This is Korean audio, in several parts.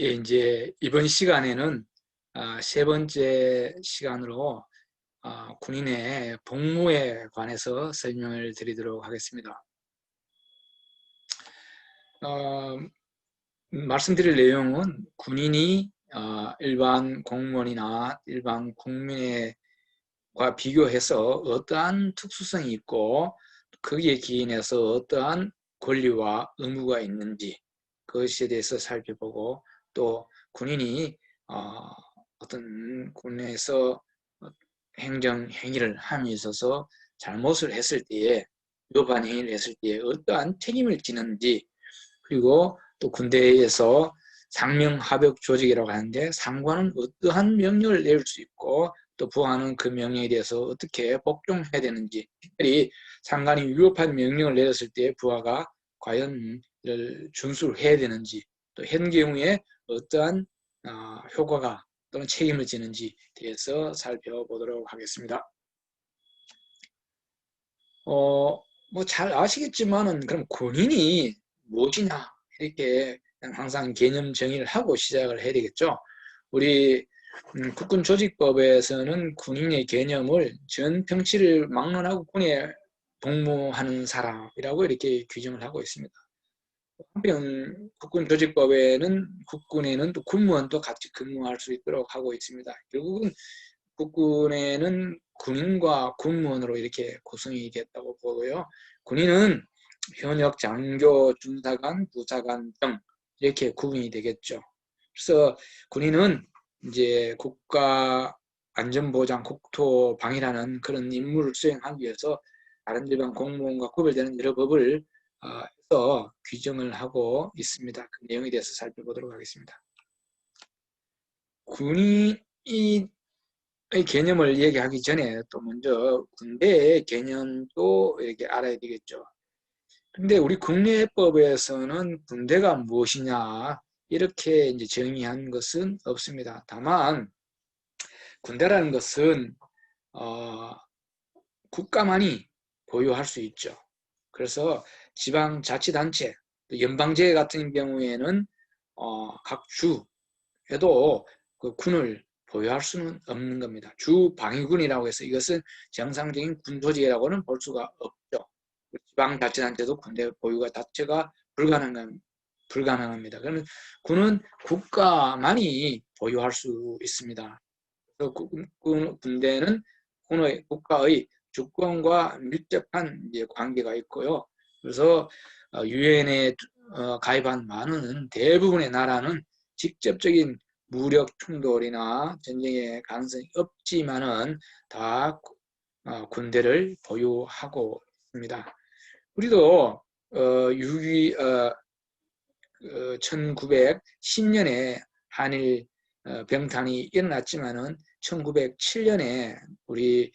예, 이제 이번 시간에는 세 번째 시간으로 군인의 복무에 관해서 설명을 드리도록 하겠습니다. 말씀드릴 내용은 군인이 일반 공무원이나 일반 국민과 비교해서 어떠한 특수성이 있고 거기에 기인해서 어떠한 권리와 의무가 있는지 그것에 대해서 살펴보고 또 군인이 어떤 군에서 행정 행위를 함에 있어서 잘못을 했을 때에 위법한 행위를 했을 때에 어떠한 책임을 지는지 그리고 또 군대에서 상명하벽 조직이라고 하는데 상관은 어떠한 명령을 내릴 수 있고 또 부하는 그 명령에 대해서 어떻게 복종해야 되는지 특별히 상관이 위법한 명령을 내렸을 때 부하가 과연 이를 준수를 해야 되는지 또 현 경우에 어떠한 효과가 또는 책임을 지는지 대해서 살펴보도록 하겠습니다. 뭐 잘 아시겠지만은 그럼 군인이 무엇이냐 이렇게 항상 개념 정의를 하고 시작을 해야 되겠죠. 우리 국군조직법에서는 군인의 개념을 전 병치를 막론하고 군에 복무하는 사람이라고 이렇게 규정을 하고 있습니다. 한편 국군조직법에는 국군에는 또 군무원도 같이 근무할 수 있도록 하고 있습니다. 결국은 국군에는 군인과 군무원으로 이렇게 구성이 됐다고 보고요. 군인은 현역, 장교, 중사관, 부사관 등 이렇게 구분이 되겠죠. 그래서 군인은 이제 국가 안전보장, 국토방위라는 그런 임무를 수행하기 위해서 다른 일반 공무원과 구별되는 여러 법을 해서 규정을 하고 있습니다. 그 내용에 대해서 살펴보도록 하겠습니다. 군인의 개념을 얘기하기 전에 또 먼저 군대의 개념도 이렇게 알아야 되겠죠. 근데 우리 국내법에서는 군대가 무엇이냐 이렇게 이제 정의한 것은 없습니다. 다만 군대라는 것은 국가만이 보유할 수 있죠. 그래서 지방자치단체, 연방제 같은 경우에는 각 주에도 그 군을 보유할 수는 없는 겁니다. 주방위군이라고 해서 이것은 정상적인 군조직이라고는 볼 수가 없죠. 지방자치단체도 군대 보유가 자체가 불가능합니다. 그러면 군은 국가만이 보유할 수 있습니다. 군대는 국가의 주권과 밀접한 관계가 있고요. 그래서 유엔에 가입한 많은 대부분의 나라는 직접적인 무력 충돌이나 전쟁의 가능성이 없지만은 다 군대를 보유하고 있습니다. 우리도 1910년에 한일 병탄이 일어났지만은 1907년에 우리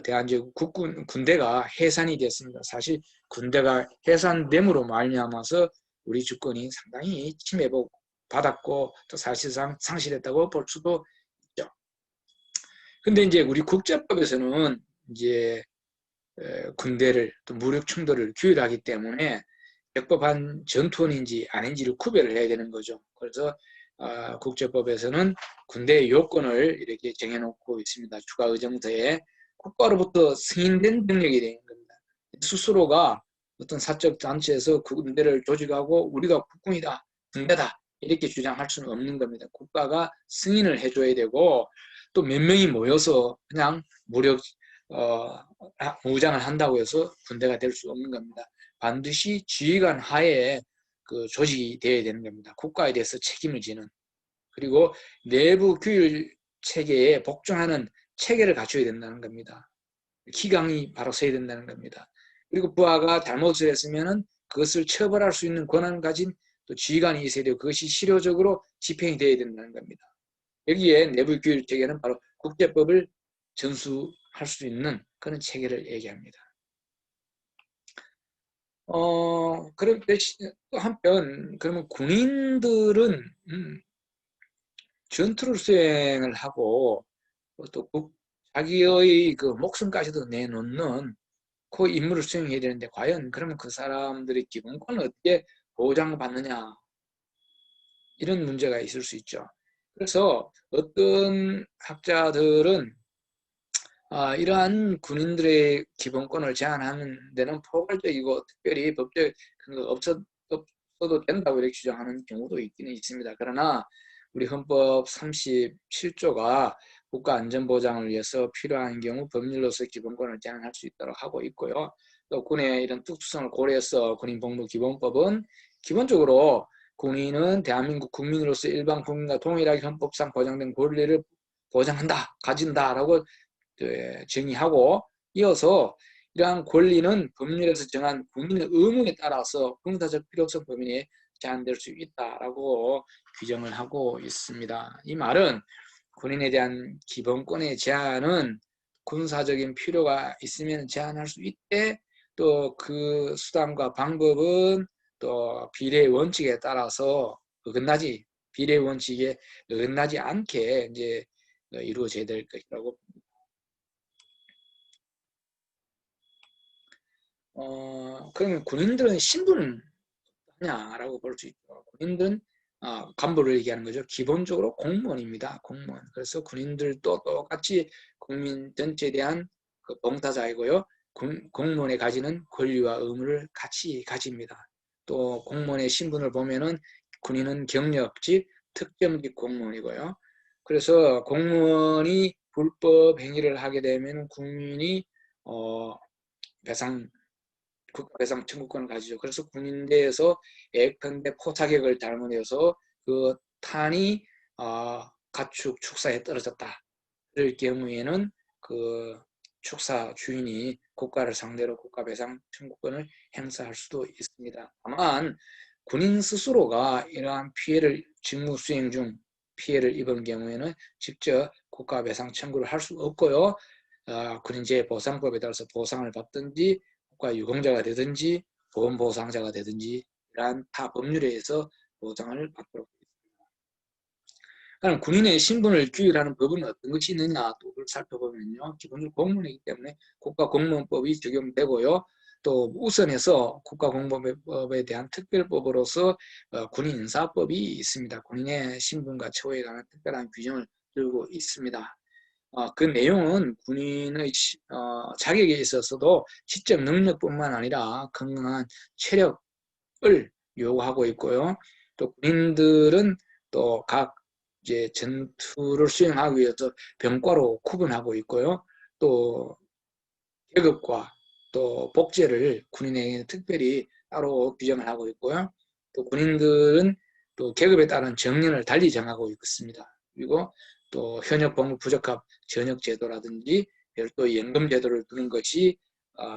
대한민국 군대가 해산이 됐습니다. 사실 군대가 해산됨으로 말미암아서 우리 주권이 상당히 침해받았고 또 사실상 상실했다고 볼 수도 있죠. 근데 이제 우리 국제법에서는 이제 군대를 또 무력 충돌을 규율하기 때문에 적법한 전투원인지 아닌지를 구별을 해야 되는 거죠. 그래서 국제법에서는 군대의 요건을 이렇게 정해놓고 있습니다. 추가 의정서에 국가로부터 승인된 병력이 되는 겁니다. 스스로가 어떤 사적 단체에서 군대를 조직하고 우리가 국군이다, 군대다 이렇게 주장할 수는 없는 겁니다. 국가가 승인을 해줘야 되고 또 몇 명이 모여서 그냥 무장을 한다고 해서 군대가 될 수 없는 겁니다. 반드시 지휘관 하에 그 조직이 되어야 되는 겁니다. 국가에 대해서 책임을 지는. 그리고 내부 규율 체계에 복종하는 체계를 갖춰야 된다는 겁니다. 기강이 바로 서야 된다는 겁니다. 그리고 부하가 잘못을 했으면 그것을 처벌할 수 있는 권한을 가진 또 지휘관이 있어야 되고 그것이 실효적으로 집행이 되어야 된다는 겁니다. 여기에 내부 규율 체계는 바로 국제법을 전수할 수 있는 그런 체계를 얘기합니다. 그럼 또 한편 그러면 군인들은 전투를 수행을 하고 또 자기의 그 목숨까지도 내놓는 그 임무를 수행해야 되는데 과연 그러면 그 사람들의 기본권은 어떻게 보장받느냐 이런 문제가 있을 수 있죠. 그래서 어떤 학자들은 이러한 군인들의 기본권을 제한하는 데는 포괄적이고 특별히 법적 근거가 없어도 된다고 이렇게 주장하는 경우도 있기는 있습니다. 그러나 우리 헌법 37조가 국가안전보장을 위해서 필요한 경우 법률로서 기본권을 제한할 수 있도록 하고 있고요. 또 군의 이런 특수성을 고려해서 군인복무기본법은 기본적으로 군인은 대한민국 국민으로서 일반 국민과 동일하게 헌법상 보장된 권리를 보장한다, 가진다라고 정의하고 이어서 이러한 권리는 법률에서 정한 국민의 의무에 따라서 군사적 필요성 범위 내에 제한될 수 있다라고 규정을 하고 있습니다. 이 말은 군인에 대한 기본권의 제한은 군사적인 필요가 있으면 제한할 수 있대, 또 그 수단과 방법은 또 비례의 원칙에 따라서 비례의 원칙에 어긋나지 않게 이제 이루어져야 될 것이라고. 그러면 군인들은 신분은 하냐라고 볼 수 있죠. 군인들은 간부를 얘기하는 거죠. 기본적으로 공무원입니다. 공무원. 그래서 군인들도 똑같이 국민 전체에 대한 그 봉사자이고요. 공무원에 가지는 권리와 의무를 같이 가집니다. 또 공무원의 신분을 보면은 군인은 경력직, 특정직 공무원이고요. 그래서 공무원이 불법 행위를 하게 되면 국민이 배상 국가배상 청구권을 가지죠. 그래서 군인대에서 예컨대 포사격을 잘못해서 그 탄이 가축 축사에 떨어졌다. 그럴 경우에는 그 축사 주인이 국가를 상대로 국가배상 청구권을 행사할 수도 있습니다. 다만 군인 스스로가 이러한 피해를 직무 수행 중 피해를 입은 경우에는 직접 국가배상 청구를 할 수 없고요. 군인재해보상법에 따라서 보상을 받든지 국가 유공자가 되든지 보험보상자가 되든지 이러한 타 법률에 의해서 보상을 받도록 되어 있습니다. 그럼 군인의 신분을 규율하는 법은 어떤 것이 있느냐 또 살펴보면요. 기본적으로 공무원이기 때문에 국가공무원법이 적용되고요. 또 우선해서 국가공무원법에 대한 특별법으로서 군인 인사법이 있습니다. 군인의 신분과 처우에 관한 특별한 규정을 두고 있습니다. 그 내용은 군인의 자격에 있어서도 시적 능력뿐만 아니라 건강한 체력을 요구하고 있고요. 또 군인들은 또 각 이제 전투를 수행하기 위해서 병과로 구분하고 있고요. 또 계급과 또 복제를 군인에게 특별히 따로 규정을 하고 있고요. 또 군인들은 또 계급에 따른 정년을 달리 정하고 있습니다. 그리고 또 현역 복무 부적합 전역 제도라든지 별도 연금 제도를 두는 것이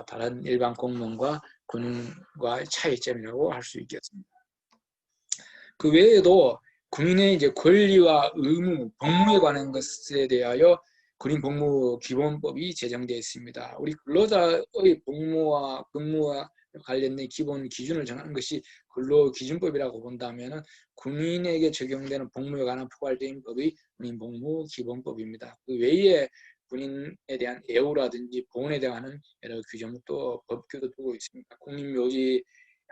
다른 일반 공무원과 군인과의 차이점이라고 할 수 있겠습니다. 그 외에도 군인의 이제 권리와 의무, 복무에 관한 것에 대하여 군인복무기본법이 제정되어 있습니다. 우리 근로자의 복무와 근무와 관련된 기본 기준을 정하는 것이 근로기준법이라고 본다면 군인에게 적용되는 복무에 관한 포괄적인 법이 군인복무기본법입니다. 그 외에 군인에 대한 예우라든지 보훈에 대한 여러 규정도 법규도 두고 있습니다. 국민묘지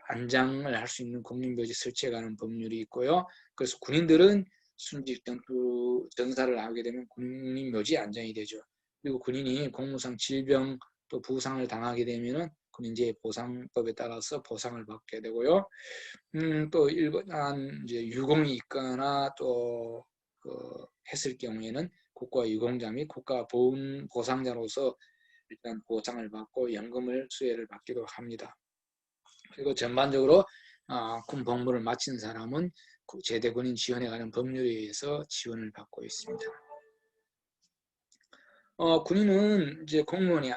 안장을 할 수 있는 국민묘지 설치에 관한 법률이 있고요. 그래서 군인들은 순직 전투 전사를 하게 되면 군인묘지 안장이 되죠. 그리고 군인이 공무상 질병 또 부상을 당하게 되면은 군인재 보상법에 따라서 보상을 받게 되고요. 또 일반 이제 유공이 있거나 또 했을 경우에는 국가 유공자 및 국가 보훈 보상자로서 일단 보상을 받고 연금을 수혜를 받기도 합니다. 그리고 전반적으로 군 복무를 마친 사람은 제대군인 지원에 관한 법률에 의해서 지원을 받고 있습니다. 군인은 이제 공무원이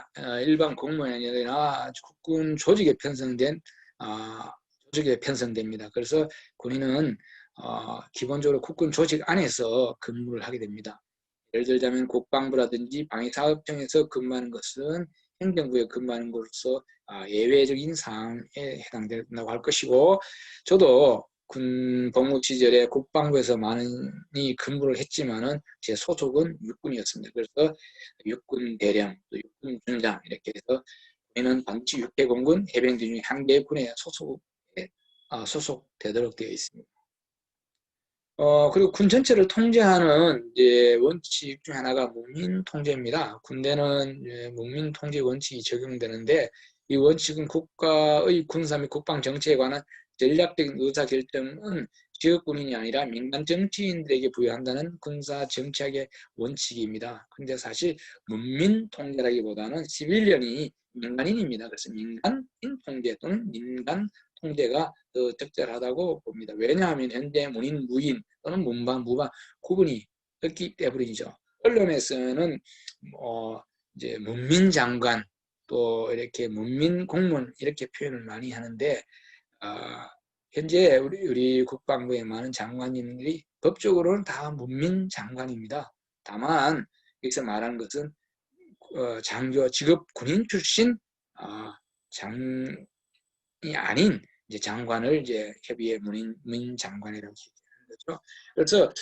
일반 공무원이 아니라 국군 조직에 편성됩니다. 그래서 군인은 기본적으로 국군 조직 안에서 근무를 하게 됩니다. 예를 들자면 국방부라든지 방위사업청에서 근무하는 것은 행정부에 근무하는 것으로서 예외적인 사항에 해당된다고 할 것이고, 저도 군 복무 시절에 국방부에서 많이 근무를 했지만은 제 소속은 육군이었습니다. 그래서 육군 대령, 또 육군 중장 이렇게 해서 우리는 반드시 육해공군 해병대 중에 한 개의 군에 소속되도록 되어 있습니다. 그리고 군 전체를 통제하는 이제 원칙 중 하나가 문민 통제입니다. 군대는 문민 통제 원칙이 적용되는데 이 원칙은 국가의 군사 및 국방 정책에 관한 전략적인 의사결정은 지역군인이 아니라 민간 정치인들에게 부여한다는 군사 정치학의 원칙입니다. 근데 사실 문민 통제라기보다는 시빌리언이 민간인입니다. 그래서 민간인 통제 또는 민간 통제가 더 적절하다고 봅니다. 왜냐하면 현재 문인, 무인 또는 문방, 무방 구분이 없기 때문이죠. 언론에서는 이제 문민장관 또 이렇게 문민공무원 이렇게 표현을 많이 하는데 현재 우리 국방부에 많은 장관님들이 법적으로는 다 문민장관입니다. 다만 여기서 말하는 것은 장교 직업 군인 출신 장이 아닌 이제 장관을 이제 협의회 문인 장관이라고 얘기하는 거죠. 그래서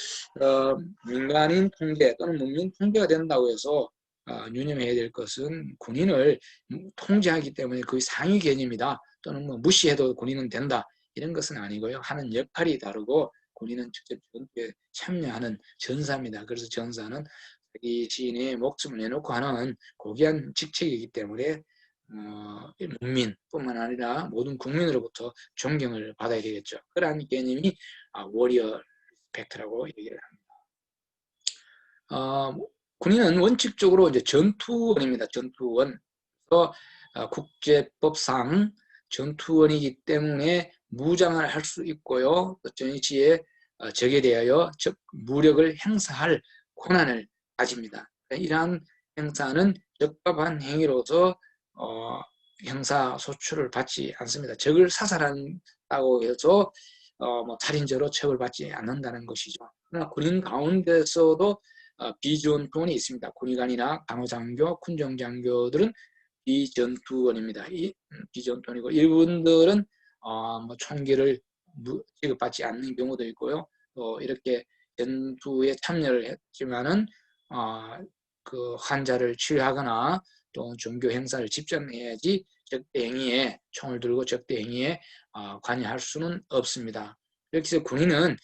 민간인 통제 또는 문민 통제가 된다고 해서 유념해야 될 것은 군인을 통제하기 때문에 거의 상위 개념이다 또는 뭐 무시해도 군인은 된다 이런 것은 아니고요. 하는 역할이 다르고 군인은 직접 전투에 참여하는 전사입니다. 그래서 전사는 자기 시인의 목숨을 내놓고 하는 고귀한 직책이기 때문에 문민뿐만 아니라 모든 국민으로부터 존경을 받아야 되겠죠. 그러한 개념이 워리어 리스펙트라고 얘기를 합니다. 군인은 원칙적으로 이제 전투원입니다. 전투원. 국제법상 전투원이기 때문에 무장을 할 수 있고요. 전시에 적에 대하여 즉 무력을 행사할 권한을 가집니다. 이러한 행사는 적법한 행위로서 형사 소출을 받지 않습니다. 적을 사살한다고 해서 뭐 살인죄로 처벌받지 않는다는 것이죠. 그러나 군인 가운데서도 비전투원이 있습니다. 군의관이나 간호장교, 군정장교들은 비전투원입니다. 비전투원이고 이분들은 뭐 총기를 지급받지 않는 경우도 있고요. 또 이렇게 전투에 참여를 했지만은 그 환자를 치료하거나 또 종교 행사를 집전해야지 적대 행위에 총을 들고 적대 행위에 관여할 수는 없습니다. 이렇게 해서 군인은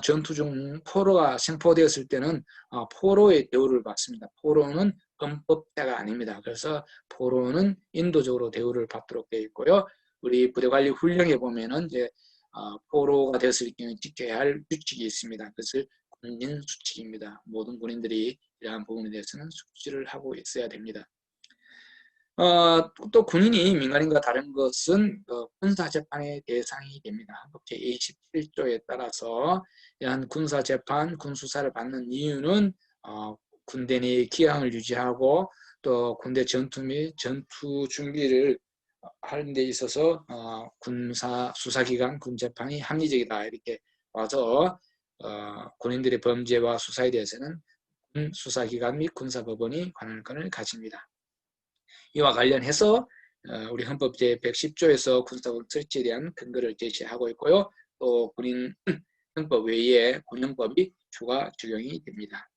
전투 중 포로가 생포되었을 때는 포로의 대우를 받습니다. 포로는 헌법자가 아닙니다. 그래서 포로는 인도적으로 대우를 받도록 되어 있고요. 우리 부대관리 훈령에 보면은 이제 포로가 되었을 경우 지켜야 할 규칙이 있습니다. 그것을 군인 수칙입니다. 모든 군인들이 이러한 부분에 대해서는 숙지를 하고 있어야 됩니다. 또 군인이 민간인과 다른 것은 군사재판의 대상이 됩니다. 헌법 제27조에 따라서 이러한 군사재판, 군수사를 받는 이유는 군대 내의 기강을 유지하고 또 군대 전투 및 전투 준비를 하는 데 있어서 군사 수사기관, 군재판이 합리적이다 이렇게 와서 군인들의 범죄와 수사에 대해서는 군수사기관 및 군사법원이 관할 권을 가집니다. 이와 관련해서 우리 헌법 제110조에서 군사법 설치에 대한 근거를 제시하고 있고요. 또 군인 헌법 외에 군형법이 추가 적용이 됩니다.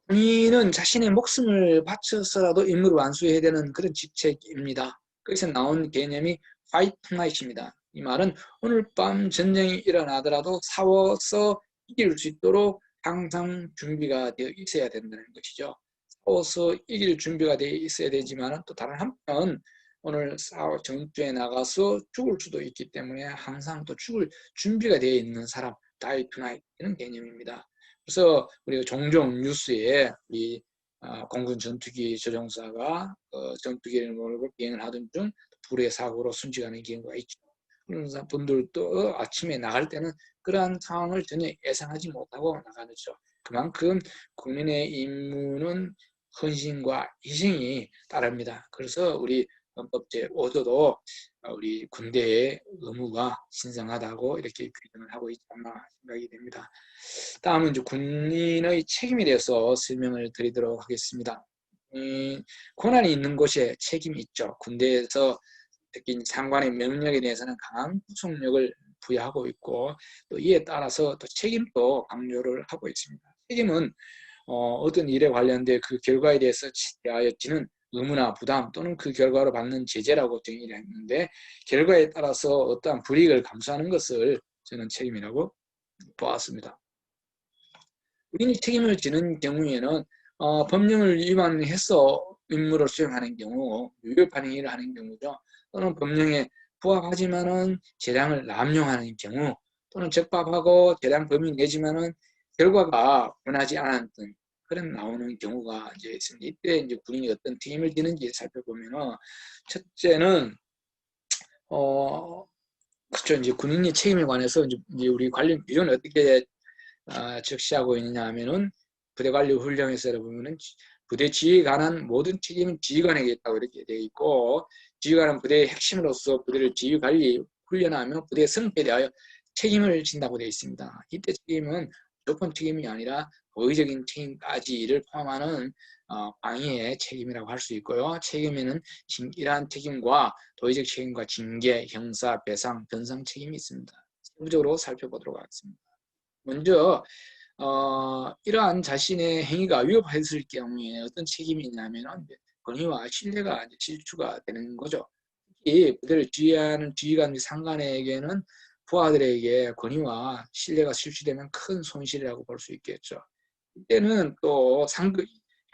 군인은 자신의 목숨을 바쳐서라도 임무를 완수해야 되는 그런 직책입니다. 거기서 나온 개념이 fight tonight입니다. 이 말은 오늘 밤 전쟁이 일어나더라도 싸워서 이길 수 있도록 항상 준비가 되어 있어야 된다는 것이죠. 싸워서 이길 준비가 되어 있어야 되지만 또 다른 한편 오늘 전투에 나가서 죽을 수도 있기 때문에 항상 또 죽을 준비가 되어 있는 사람, die tonight 이런 개념입니다. 그래서 우리가 종종 뉴스에 이 공군 전투기 조종사가 전투기를 몰고 비행을 하던 중 불의 사고로 순직하는 경우가 있죠. 그런 분들도 아침에 나갈 때는 그러한 상황을 전혀 예상하지 못하고 나가죠. 그만큼 국민의 임무는 헌신과 희생이 따릅니다. 그래서 우리 헌법 제5조도 우리 군대의 의무가 신성하다고 이렇게 규정을 하고 있지 않나 생각이 됩니다. 다음은 이제 군인의 책임에 대해서 설명을 드리도록 하겠습니다. 권한이 있는 곳에 책임이 있죠. 군대에서 특히 상관의 명령에 대해서는 강한 구속력을 부여하고 있고 또 이에 따라서 또 책임도 강조를 하고 있습니다. 책임은 어떤 일에 관련된 그 결과에 대해서 대하여 지는 의무나 부담 또는 그 결과로 받는 제재라고 정의를 했는데 결과에 따라서 어떠한 불이익을 감수하는 것을 저는 책임이라고 보았습니다. 군인이 책임을 지는 경우에는 법령을 위반해서 임무를 수행하는 경우, 위법한 행위를 하는 경우죠. 또는 법령에 부합하지만은 재량을 남용하는 경우, 또는 적법하고 재량 범위 내지만은 결과가 원하지 않았던 그런 나오는 경우가 이제 있습니다. 이때 이제 군인이 어떤 책임을 지는지 살펴보면은 첫째는 그렇죠. 이제 군인의 책임에 관해서 이제 우리 관련 규정을 어떻게 적시하고 있느냐 하면은 부대 관리 훈령에서 보면은 부대 지휘에 관한 모든 책임은 지휘관에게 있다고 이렇게 되어 있고 지휘관은 부대의 핵심으로서 부대를 지휘 관리 훈련하며 부대 성패에 대하여 책임을 진다고 되어 있습니다. 이때 책임은 무조건 책임이 아니라 도의적인 책임까지를 포함하는 방위의 책임이라고 할 수 있고요. 책임에는 이러한 책임과 도의적 책임과 징계, 형사, 배상, 변상 책임이 있습니다. 세부적으로 살펴보도록 하겠습니다. 먼저 이러한 자신의 행위가 위법했을 경우에 어떤 책임이 있냐면 권위와 신뢰가 실추가 되는 거죠. 특히 부대를 지휘하는 지휘관 상관에게는 부하들에게 권위와 신뢰가 실추되면 큰 손실이라고 볼 수 있겠죠. 이때는 또 상급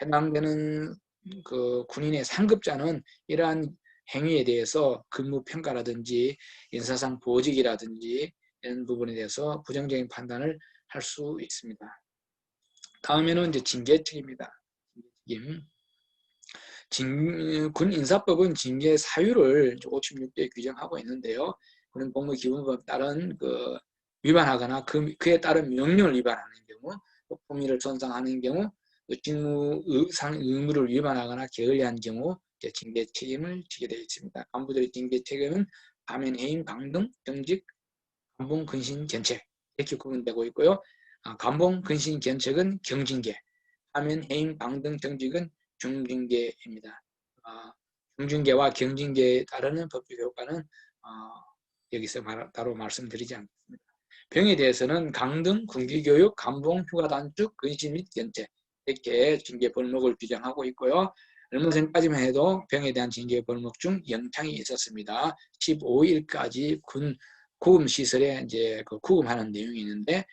해당되는 그 군인의 상급자는 이러한 행위에 대해서 근무 평가라든지 인사상 보직이라든지 이런 부분에 대해서 부정적인 판단을 할 수 있습니다. 다음에는 이제 징계 책임입니다. 군 인사법은 징계 사유를 56조에 규정하고 있는데요. 군인 복무기본법 따른 위반하거나 그에 따른 명령을 위반하는 경우, 품위를 손상하는 경우, 직무 의무를 위반하거나 게을리한 경우 징계 책임을 지게 되어 있습니다. 간부들의 징계 책임은 감행, 해임, 강등, 정직, 감봉, 근신, 견책 이렇게 구분되고 있고요. 감봉, 근신, 견책은 경징계, 감행, 해임, 강등, 정직은 중징계입니다. 중징계와 경징계에 따르는 법적 효과는 여기서 따로 말씀드리지 않겠습니다. 병에 대해서는 강등, 군기교육, 감봉, 휴가단축, 근신 및 견책 이렇게 징계 벌목을 규정하고 있고요. 얼마 전까지만 해도 병에 대한 징계 벌목 중 영창이 있었습니다. 15일까지 군 구금 시설에 이제 구금하는 내용이 있는데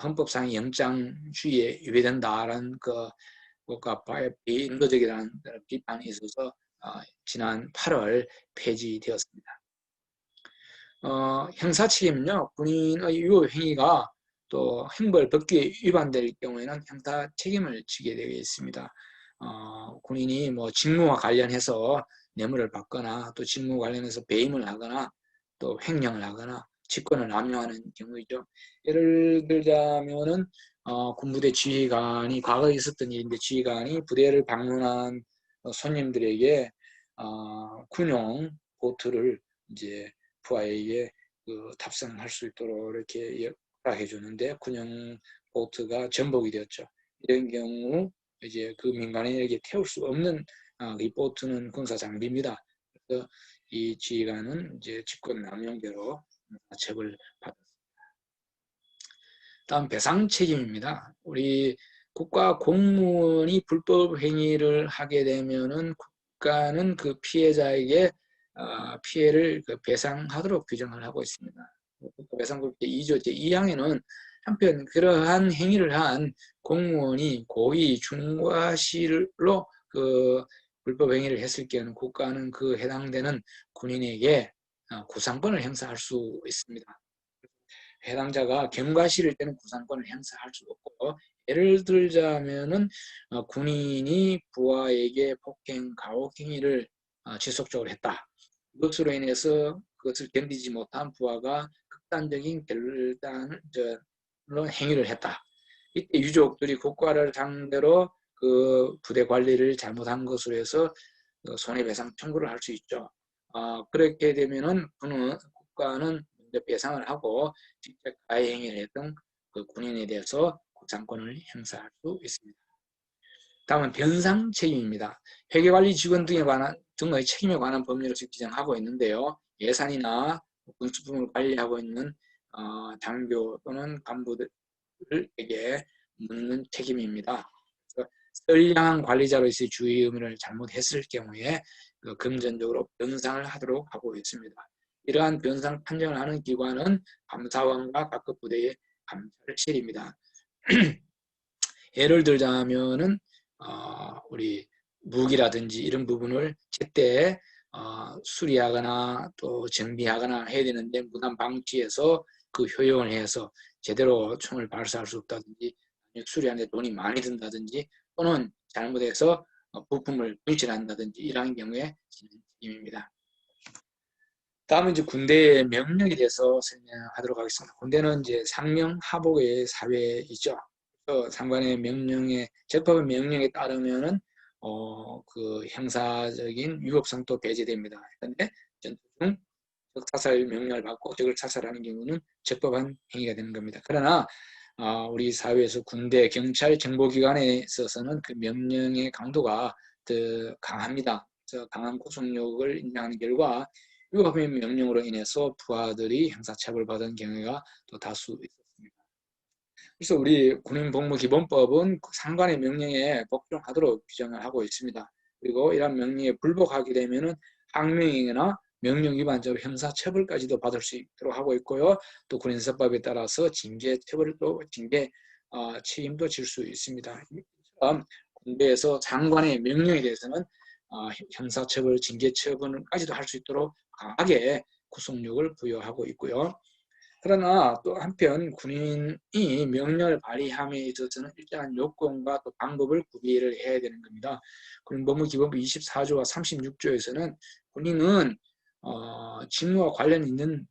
헌법상 영장주의에 위배된다라는 것과 비인도적이라는 비판이 있어서 지난 8월 폐지되었습니다. 형사 책임은요, 군인의 위법 행위가 또 형벌 법규에 위반될 경우에는 형사 책임을 지게 되어 있습니다. 군인이 뭐 직무와 관련해서 뇌물을 받거나 또 직무 관련해서 배임을 하거나 또 횡령을 하거나 직권을 남용하는 경우이죠. 예를 들자면은 군부대 지휘관이 과거에 있었던 일인데 지휘관이 부대를 방문한 손님들에게 군용 보트를 이제 부하에게 탑승할 수 있도록 이렇게 허락해 주는데 군용 보트가 전복이 되었죠. 이런 경우 이제 그 민간인에게 태울 수 없는 이 보트는 군사 장비입니다. 그래서 이 지휘관은 이제 직권 남용죄로 처벌받았습니다. 다음 배상 책임입니다. 우리 국가 공무원이 불법 행위를 하게 되면은 국가는 그 피해자에게 피해를 배상하도록 규정을 하고 있습니다. 배상법 제2조 제2항에는 한편 그러한 행위를 한 공무원이 고의, 중과실로 불법 행위를 했을 경우는 국가는 그 해당되는 군인에게 구상권을 행사할 수 있습니다. 해당자가 경과실일 때는 구상권을 행사할 수 없고 예를 들자면은 군인이 부하에게 폭행, 가혹 행위를 지속적으로 했다. 그것으로 인해서 그것을 견디지 못한 부하가 극단적인 결단을 행위를 했다. 이때 유족들이 국가를 상대로 그 부대 관리를 잘못한 것으로 해서 손해배상 청구를 할 수 있죠. 그렇게 되면은 국가는 배상을 하고 직접 가해 행위를 했던 그 군인에 대해서 구상권을 행사할 수 있습니다. 다음은 변상 책임입니다. 회계관리 직원 등의 책임에 관한 법률을 규정하고 있는데요. 예산이나 군수품을 관리하고 있는 장교 또는 간부들에게 묻는 책임입니다. 선량한 관리자로서의 주의 의무를 잘못했을 경우에 금전적으로 변상을 하도록 하고 있습니다. 이러한 변상 판정을 하는 기관은 감사원과 각급 부대의 감찰실입니다. 예를 들자면은 우리 무기라든지 이런 부분을 제때 수리하거나 또 정비하거나 해야 되는데 무단 방치해서 그 효용을 해서 제대로 총을 발사할 수 없다든지 수리하는데 돈이 많이 든다든지 또는 잘못해서 부품을 분실한다든지 이러한 경우에 책임입니다. 다음은 이제 군대의 명령에 대해서 설명하도록 하겠습니다. 군대는 이제 상명하복의 사회이죠. 상관의 명령에 적법한 명령에 따르면은 그 형사적인 위법성도 배제됩니다. 그런데 전투 중 적사살 명령을 받고 적을 사살하는 경우는 적법한 행위가 되는 겁니다. 그러나 우리 사회에서 군대, 경찰, 정보기관에 있어서는 그 명령의 강도가 더 강합니다. 그래서 강한 구속력을 인정하는 결과 위법의 명령으로 인해서 부하들이 형사처벌받은 경우가 또 다수 있었습니다. 그래서 우리 군인복무기본법은 상관의 명령에 복종하도록 규정을 하고 있습니다. 그리고 이러한 명령에 불복하게 되면은 항명이나 명령 위반적으로 형사처벌까지도 받을 수 있도록 하고 있고요. 또 군인사법에 따라서 징계처벌도 책임도 질 수 있습니다. 군대에서 장관의 명령에 대해서는 형사처벌, 징계처벌까지도 할 수 있도록 강하게 구속력을 부여하고 있고요. 그러나 또 한편 군인이 명령을 발휘함에 있어서는 일정한 요건과 또 방법을 구비를 해야 되는 겁니다. 군인법무기본부 24조와 36조에서는 군인은 직무와 관련 있는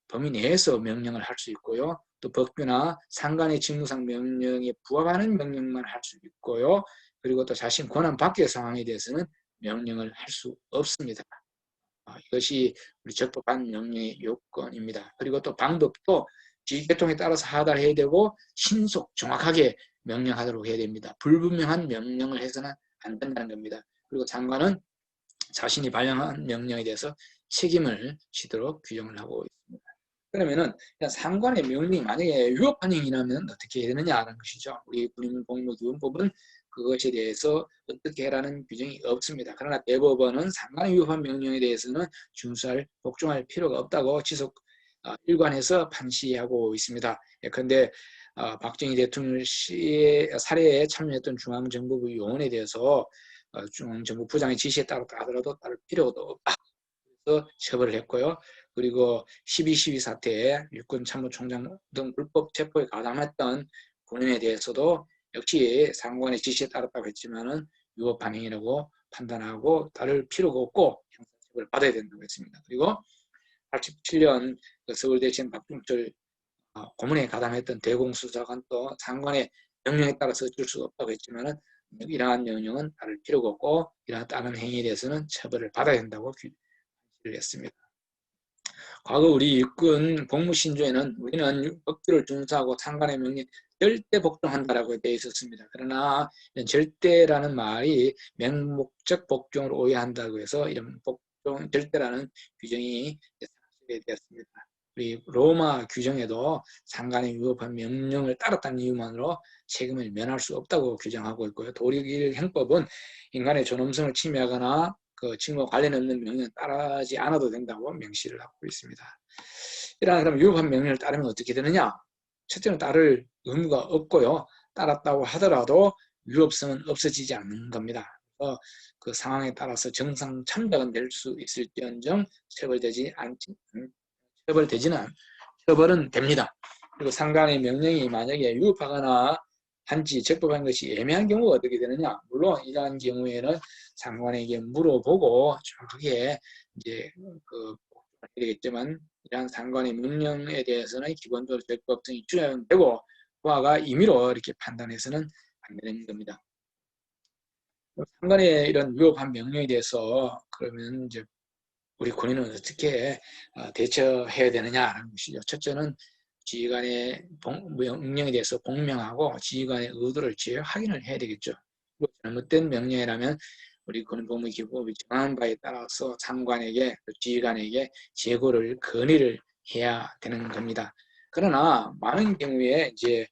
범위 내에서 명령을 할 수 있고요. 또 법규나 상관의 직무상 명령에 부합하는 명령만 할 수 있고요. 그리고 또 자신 권한 밖의 상황에 대해서는 명령을 할 수 없습니다. 이것이 우리 적법한 명령의 요건입니다. 그리고 또 방법도 지휘계통에 따라서 하달해야 되고 신속 정확하게 명령하도록 해야 됩니다. 불분명한 명령을 해서는 안 된다는 겁니다. 그리고 장관은 자신이 발령한 명령에 대해서 책임을 지도록 규정을 하고 있습니다. 그러면은 상관의 명령이 만약에 위법한 행위라면 어떻게 해야 되느냐는 것이죠. 우리 군인복무기본법은 그것에 대해서 어떻게 해라는 규정이 없습니다. 그러나 대법원은 상관의 위법한 명령에 대해서는 준수할, 복종할 필요가 없다고 지속 일관해서 판시하고 있습니다. 예컨대 박정희 대통령 살해에 참여했던 중앙정보부 요원에 대해서 중앙정부 부장의 지시에 따랐다 하더라도 따를 필요도 없다. 그래서 처벌을 했고요. 그리고 12.12 사태에 육군참모총장 등 불법 체포에 가담했던 군인에 대해서도 역시 상관의 지시에 따랐다고 했지만은 위법한 행위라고 판단하고 따를 필요가 없고 형사처벌을 받아야 된다고 했습니다. 그리고 87년 서울대신 박중철 고문에 가담했던 대공수사관도 상관의 명령에 따라서 어쩔 수 없다고 했지만은 이러한 명령은 따를 필요가 없고 이러한 다른 행위에 대해서는 처벌을 받아야 된다고 규정을 했습니다. 과거 우리 육군 복무신조에는 우리는 법규를 준수하고 상관의 명령 절대 복종한다라고 되어 있었습니다. 그러나 절대라는 말이 맹목적 복종을 오해한다고 해서 이런 복종 절대라는 규정이 삭제가 되었습니다. 우리 로마 규정에도 상관의 위법한 명령을 따랐다는 이유만으로 책임을 면할 수 없다고 규정하고 있고요. 독일 형법은 인간의 존엄성을 침해하거나 그 직무와 관련 없는 명령을 따르지 않아도 된다고 명시를 하고 있습니다. 이러한 그럼 위법한 명령을 따르면 어떻게 되느냐? 첫째는 따를 의무가 없고요. 따랐다고 하더라도 위법성은 없어지지 않는 겁니다. 그 상황에 따라서 정상 참작은 될 수 있을지언정 처벌은 됩니다. 그리고 상관의 명령이 만약에 위법하거나 한지 적법한 것이 애매한 경우가 어떻게 되느냐? 물론 이러한 경우에는 상관에게 물어보고 정확하게 이제 되겠지만 이러한 상관의 명령에 대해서는 기본적으로 적법성이 주장되고 부하가 임의로 이렇게 판단해서는 안 되는 겁니다. 상관의 이런 위법한 명령에 대해서 그러면 이제 우리 군인은 어떻게 대처해야 되느냐라는 것이죠. 첫째는 지휘관의 명령에 대해서 공명하고 지휘관의 의도를 확인을 해야 되겠죠. 잘못된 명령이라면 우리 군인복무기본법이 정한 바에 따라서 상관에게 지휘관에게 재고를 건의를 해야 되는 겁니다. 그러나 많은 경우에 이제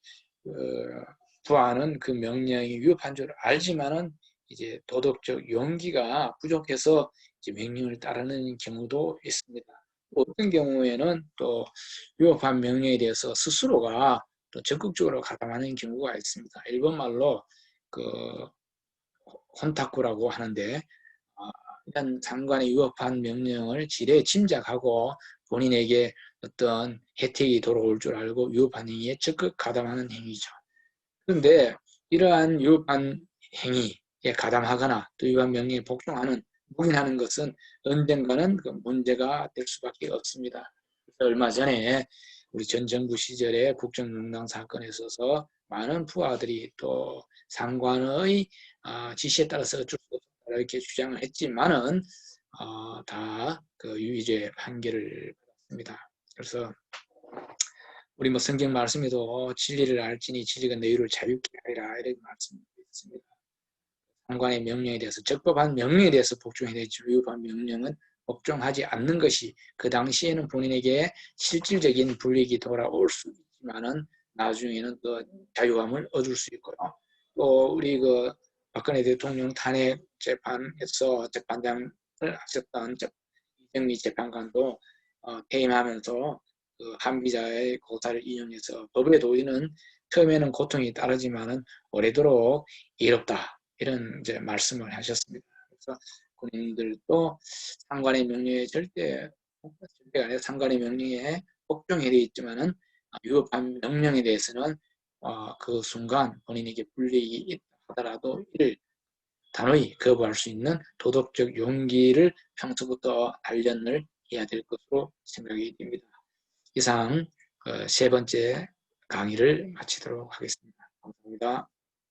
부하는 그 명령이 위협한 줄 알지만은 이제 도덕적 용기가 부족해서 이제 명령을 따르는 경우도 있습니다. 어떤 경우에는 또 위협한 명령에 대해서 스스로가 또 적극적으로 가담하는 경우가 있습니다. 일본 말로 그 혼타쿠라고 하는데 이런 장관의 위협한 명령을 지레 짐작하고 본인에게 어떤 혜택이 돌아올 줄 알고 위협한 행위에 적극 가담하는 행위죠. 그런데 이러한 위협한 행위에 가담하거나 또 위반 명령에 복종하는 묵인하는 것은 언젠가는 그 문제가 될 수밖에 없습니다. 얼마 전에 우리 전 정부 시절에 국정농단 사건에 있어서 많은 부하들이 또 상관의 지시에 따라서 어쩔 수 없다 이렇게 주장을 했지만은 다 그 유의죄 판결을 받았습니다. 그래서 우리 뭐 성경 말씀에도 진리를 알지니 진리가 너희를 자유케 하리라 이렇게 말씀이 있습니다. 상관의 명령에 대해서 적법한 명령에 대해서 복종해야 되지 위법한 명령은 복종하지 않는 것이 그 당시에는 본인에게 실질적인 불이익이 돌아올 수 있지만은 나중에는 또 자유함을 얻을 수 있고요. 또 우리 그 박근혜 대통령 탄핵 재판에서 재판장을 하셨던 이정미 재판관도 퇴임하면서 그 한비자의 고사를 인용해서 법의 도의는 처음에는 고통이 따르지만은 오래도록 이롭다 이런 이제 말씀을 하셨습니다. 그래서 군인들도 상관의 명령에 절대가 아니라 상관의 명령에 복종해야 있지만은 위법한 명령에 대해서는 그 순간 본인에게 불이익이 있다 하더라도 이를 단호히 거부할 수 있는 도덕적 용기를 평소부터 단련을 해야 될 것으로 생각이 됩니다. 이상 세 번째 강의를 마치도록 하겠습니다. 감사합니다.